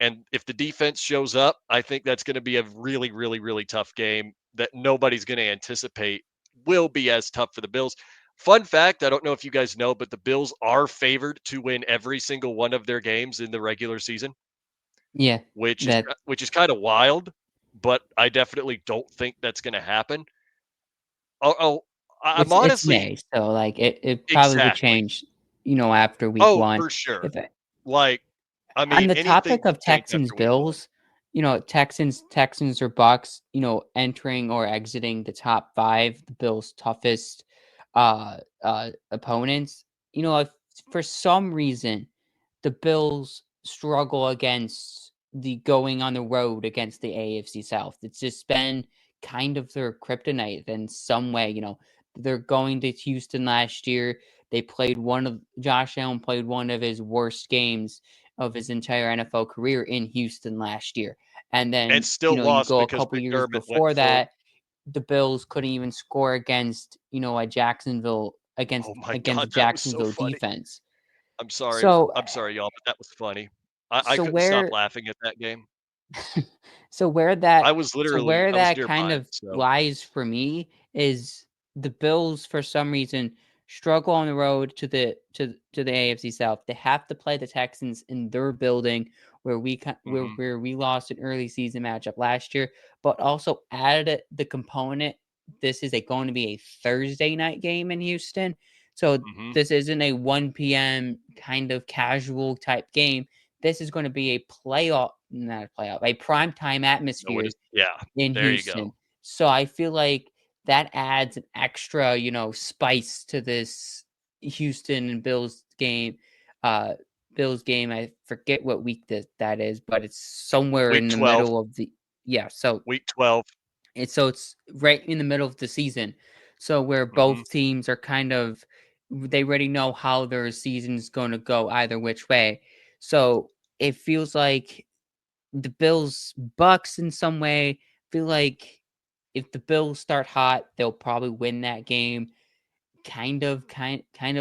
And if the defense shows up, I think that's going to be a really, really, really tough game that nobody's going to anticipate will be as tough for the Bills. Fun fact, I don't know if you guys know, but the Bills are favored to win every single one of their games in the regular season, Yeah, which that is kind of wild, but I definitely don't think that's going to happen. I'm it's honestly May, so like it probably would exactly. change, after week Oh, one. for sure. If it, Like, I on mean, the anything topic could of change Texans after week one. Bills, Texans or Bucks, entering or exiting the top five, the Bills' toughest opponents. If for some reason the Bills struggle against the going on the road against the AFC South, it's just been kind of their kryptonite in some way. They're going to Houston last year. They played Josh Allen played one of his worst games of his entire NFL career in Houston last year. And And then, still you lost go a because couple years McDermott went before full. that, the Bills couldn't even score against, a Jacksonville Oh my against the god, that was so Jacksonville funny. defense. I'm sorry. So I'm sorry, y'all, but that was funny. I so couldn't stop where laughing at that game. so where I that was so literally where I was that kind nearby, of so lies for me is the Bills for some reason struggle on the road to the AFC South. They have to play the Texans in their building where mhm, where we lost an early season matchup last year, but also added the component. This is going to be a Thursday night game in Houston. So mhm. this isn't a 1 p.m. kind of casual type game. This is going to be not a playoff, a primetime No, it atmosphere is yeah, in there you go. Houston. So I feel like that adds an extra, spice to this Houston and Uh, Bills game. I forget what week that is, but it's somewhere Week in the 12, middle of the yeah. week 12. It's right in the middle of the season. So where Mhm, both teams are they already know how their season's going to go either which way. So it feels like the Bills Bucks in some way feel like if the Bills start hot, they'll probably win that game. Kind of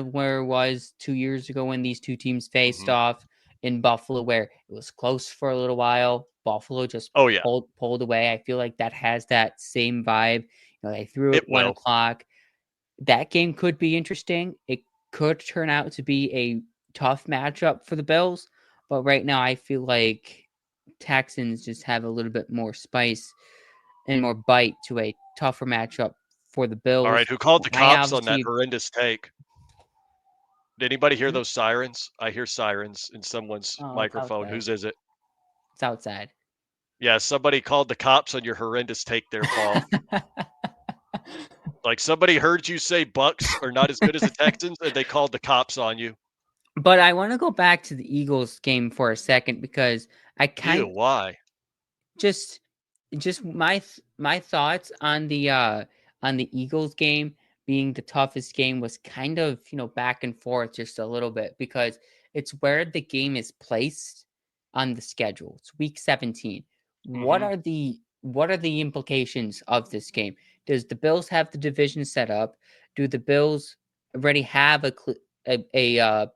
where it was 2 years ago when these two teams faced mhm. off in Buffalo, where it was close for a little while. Buffalo just Oh, yeah, pulled away. I feel like that has that same vibe. They threw it it one will. o'clock. That game could be interesting. It could turn out to be a tough matchup for the Bills, but right now I feel like Texans just have a little bit more spice and more bite to a tougher matchup for the Alright, Bills. who called the I cops on that obviously horrendous take? Did anybody hear Hmm? those sirens? I hear sirens in someone's Oh, it's microphone. outside. Whose is it? It's outside. Yeah, somebody called the cops on your horrendous take there, Paul. Like, somebody heard you say Bucks are not as good as the Texans, and they called the cops on you. But I want to go back to the Eagles game for a second because I Ew, kind why? just my thoughts on the Eagles game being the toughest game was kind of, back and forth just a little bit because it's where the game is placed on the schedule. It's week 17. Mhm. What are the implications of this game? Does the Bills have the division set up? Do the Bills already have a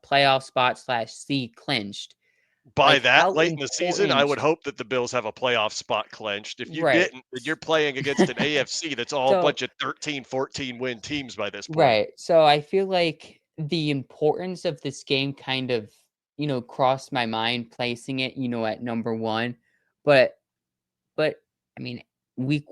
playoff spot slash seed clinched? By Like that how late in the season, I important. would hope that the Bills have a playoff spot clenched. If you Right. didn't, then you're playing against an AFC that's all a So bunch of 13, 14 win teams by this point. right. So I feel like the importance of this game kind of, crossed my mind placing it, at number one. But but I mean, week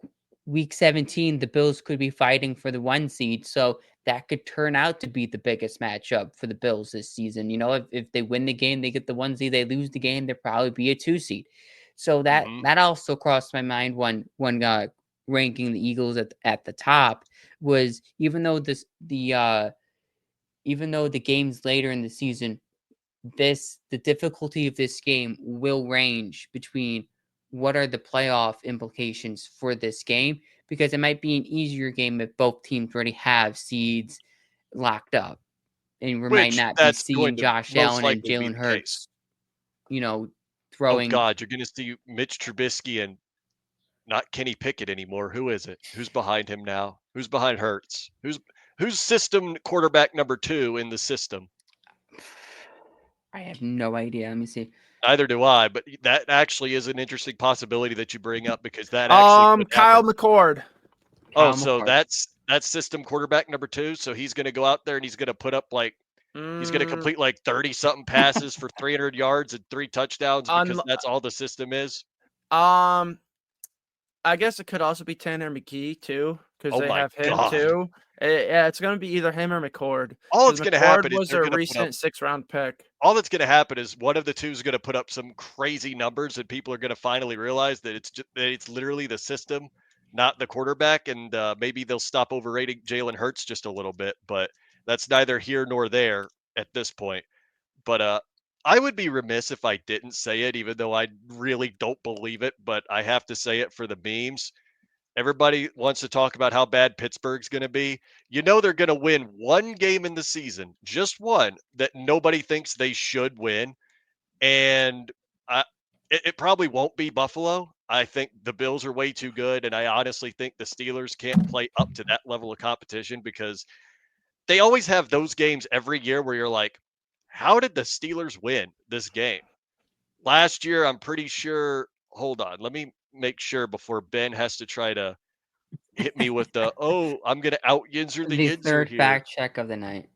week 17, the Bills could be fighting for the one seed. So that could turn out to be the biggest matchup for the Bills this season. If they win the game, they get the one seed. They lose the game, they'll probably be a two seed. So Mhm. that also crossed my mind when ranking the Eagles at the top was even though the games later in the season, the difficulty of this game will range between what are the playoff implications for this game, because it might be an easier game if both teams already have seeds locked up, and we might Which not be that's seeing going to Josh most Allen and likely be Jalen the case. Hurts, you know, Oh throwing. God, you're going to see Mitch Trubisky and not Kenny Pickett anymore. Who is it? Who's behind him now? Who's behind Hurts? Who's system quarterback number 2 in the system? I have no idea. Let me see. Neither do I, but that actually is an interesting possibility that you bring up because that actually could Kyle happen. McCord. Oh, Kyle so McCord. that's system quarterback number 2. So he's going to go out there and he's going to put up like he's going to Mm, complete like 30 something passes for 300 yards and 3 touchdowns un, because that's all the system is. um, I guess it could also be Tanner McKee too, because Oh they my have him God. too. Yeah, it's gonna be either him or McCord. All Because that's going to McCord happen is was they're a going to put up recent 6th-round pick. all that's going to happen is one of the two is going to put up some crazy numbers and people are going to finally realize that it's literally the system, not the quarterback, and maybe they'll stop overrating Jalen Hurts just a little bit, but that's neither here nor there at this point. But I would be remiss if I didn't say it, even though I really don't believe it, but I have to say it for the memes. Everybody wants to talk about how bad Pittsburgh's going to be. You know they're going to win one game in the season, just one that nobody thinks they should win, and I, it probably won't be Buffalo. I think the Bills are way too good, and I honestly think the Steelers can't play up to that level of competition because they always have those games every year where you're like, how did the Steelers win this game? Last year, I'm pretty sure. Hold on, let me make sure before Ben has to try to hit me with the I'm gonna out Yinzer the The Yinzer third here. fact check of the night.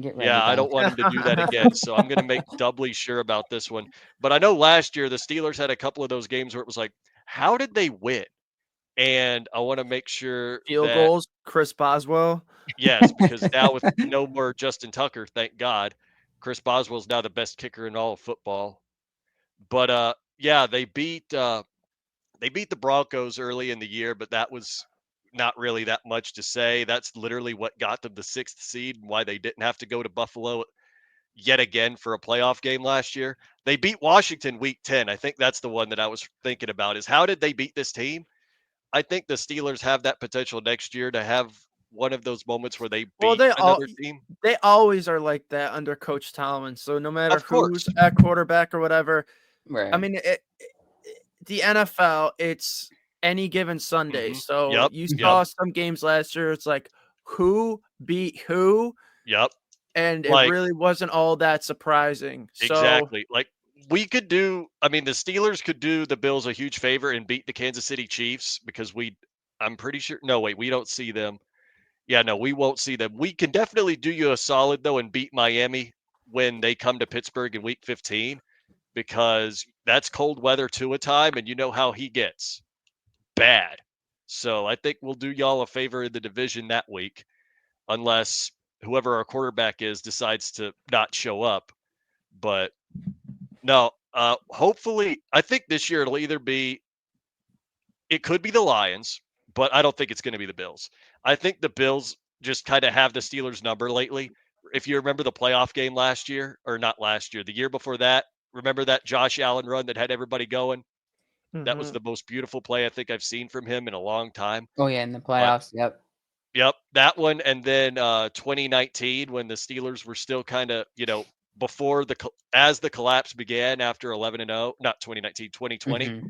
Get ready, Yeah, I Ben. don't want him to do that again. So I'm gonna make doubly sure about this one. But I know last year the Steelers had a couple of those games where it was like, how did they win? And I want to make sure Field that goals, Chris Boswell. yes, because now with no more Justin Tucker, thank God, Chris Boswell's now the best kicker in all of football. But yeah, they beat the Broncos early in the year, but that was not really that much to say. That's literally what got them the 6th seed and why they didn't have to go to Buffalo yet again for a playoff game last year. They beat Washington week 10. I think that's the one that I was thinking about is how did they beat this team? I think the Steelers have that potential next year to have one of those moments where they Well, beat another team. they always are like that under Coach Tomlin. So no matter Of who's course. at quarterback or whatever, I Right. mean, the NFL, it's any given Sunday. Hmm. So Yep. you Yep. saw some games last year. It's like who beat who, Yep. and it Like really wasn't all that surprising. So exactly. Like we could do I mean the Steelers could do the Bills a huge favor and beat the Kansas City Chiefs because I'm pretty sure no wait, we don't see them. Yeah, no, we won't see them. We can definitely do you a solid though and beat Miami when they come to Pittsburgh in week 15 because that's cold weather to a time and you know how he gets. Bad. So I think we'll do y'all a favor in the division that week unless whoever our quarterback is decides to not show up. But no, hopefully, I think this year it'll either be, it could be the Lions, but I don't think it's going to be the Bills. I think the Bills just kind of have the Steelers' number lately. If you remember the playoff game last year, or not last year, the year before that, remember that Josh Allen run that had everybody going? That was mhm. the most beautiful play I think I've seen from him in a long time. Oh yeah, in the But playoffs. Yep. yep, that one, and then 2019 when the Steelers were still kind of, before as the collapse began after 11-0, not 2019, 2020, Hmm.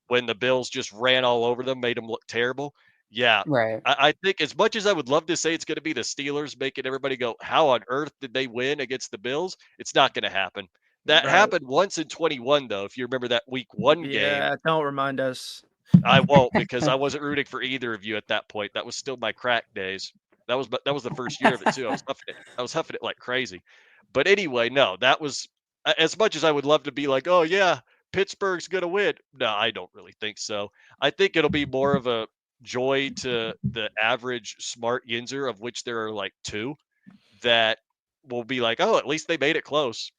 when the Bills just ran all over them, made them look terrible. Yeah, Right. I think as much as I would love to say it's going to be the Steelers making everybody go, how on earth did they win against the Bills? It's not going to happen. That Right. happened once in 21 though. If you remember that week 1 game, Yeah, don't remind us. I won't because I wasn't rooting for either of you at that point. That was still my crack days. That was the first year of it too. I was huffing it like crazy. But anyway, no, that was as much as I would love to be like, oh yeah, Pittsburgh's gonna win. No, I don't really think so. I think it'll be more of a joy to the average smart Yinzer, of which there are like two, that will be like, oh, at least they made it close.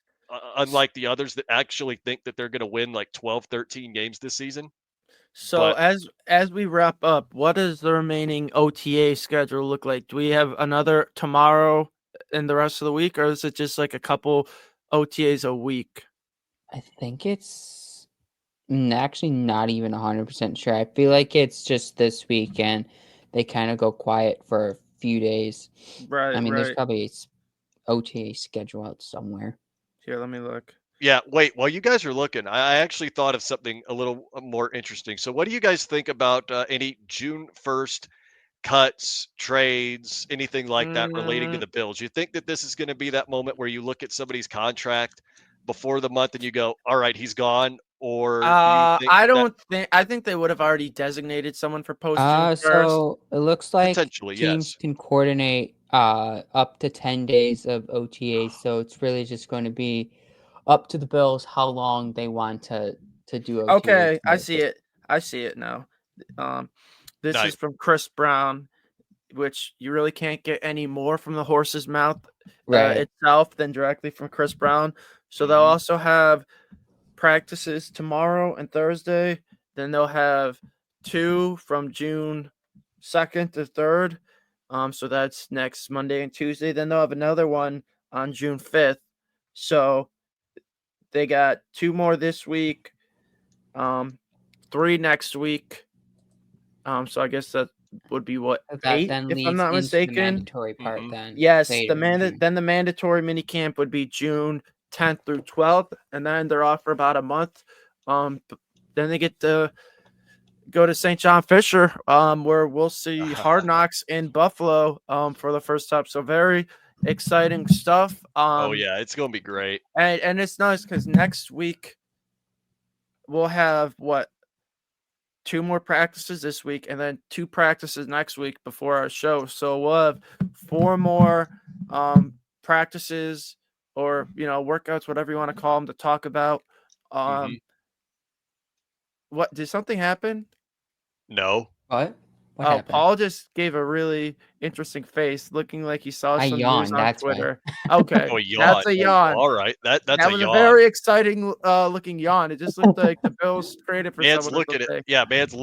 Unlike the others that actually think that they're going to win like 12, 13 games this season. So But as we wrap up, what does the remaining OTA schedule look like? Do we have another tomorrow and the rest of the week, or is it just like a couple OTAs a week? I think it's actually not even 100% sure. I feel like it's just this weekend. They kind of go quiet for a few days. Right, I mean, there's right. probably OTA schedule out somewhere. Here, let me look. yeah, wait, while you guys are looking, I actually thought of something a little more interesting. So, what do you guys think about any June 1st cuts, trades, anything like that relating to Mm, the Bills? You think that this is going to be that moment where you look at somebody's contract before the month and you go, all right, he's gone? Or do you think I that don't think. I think they would have already designated someone for post June 1st. So it looks like Potentially, teams yes. can coordinate up to 10 days of OTA. So it's really just going to be up to the Bills how long they want to do OTA. Okay, I see it. I see it now. This Nice. is from Chris Brown, which you really can't get any more from the horse's mouth Right. itself than directly from Chris Brown. So they'll also have practices tomorrow and Thursday. Then they'll have 2 from June 2nd to 3rd. So that's next Monday and Tuesday. Then they'll have another one on June 5th. So they got 2 more this week, 3 next week. So I guess that would be what, That 8, then if I'm leads not into the mistaken. mandatory part then. Yes, later in June. then the mandatory mini camp would be June 10th through 12th, and then they're off for about a month. Then they get to go to St. John Fisher, where we'll see Hard Knocks in Buffalo for the first time. So very exciting stuff. Oh yeah, it's gonna be great. And it's nice because next week we'll have 2 more practices this week and then 2 practices next week before our show. So we'll have 4 more practices or workouts, whatever you want to call them, to talk about. What did something happen? No. What happened? Paul just gave a really interesting face, looking like he saw I some yawned, news on that's why. Twitter. Okay, Oh, yawn. that's a yawn. All right, that's That a was yawn. a very exciting looking yawn. It just looked like the Bills traded for Man's someone. looking at Man's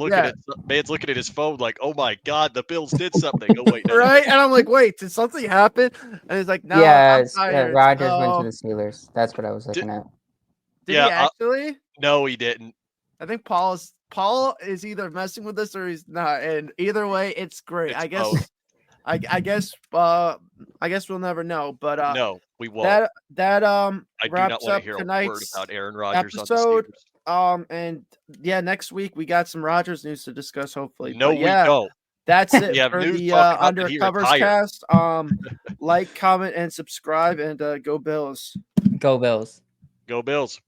man's looking at his phone like, oh my god, the Bills did something. Oh wait, no, right? And I'm like, wait, did something happen? And he's like, no, I'm tired. Rodgers went to the Steelers. That's what I was looking at. Did he actually? No, he didn't. I think Paul is either messing with us or he's not. And either way, it's great. It's I guess both. I guess we'll never know. But No, we won't. that I do wraps not want up to hear a word tonight's about Aaron Rodgers episode. on the Steelers. And yeah, next week we got some Rodgers news to discuss, hopefully. No, But yeah, we don't. that's it We have for news the talking about that he Undercovers retired. cast. Like, comment, and subscribe, and go Bills. Go Bills. Go Bills.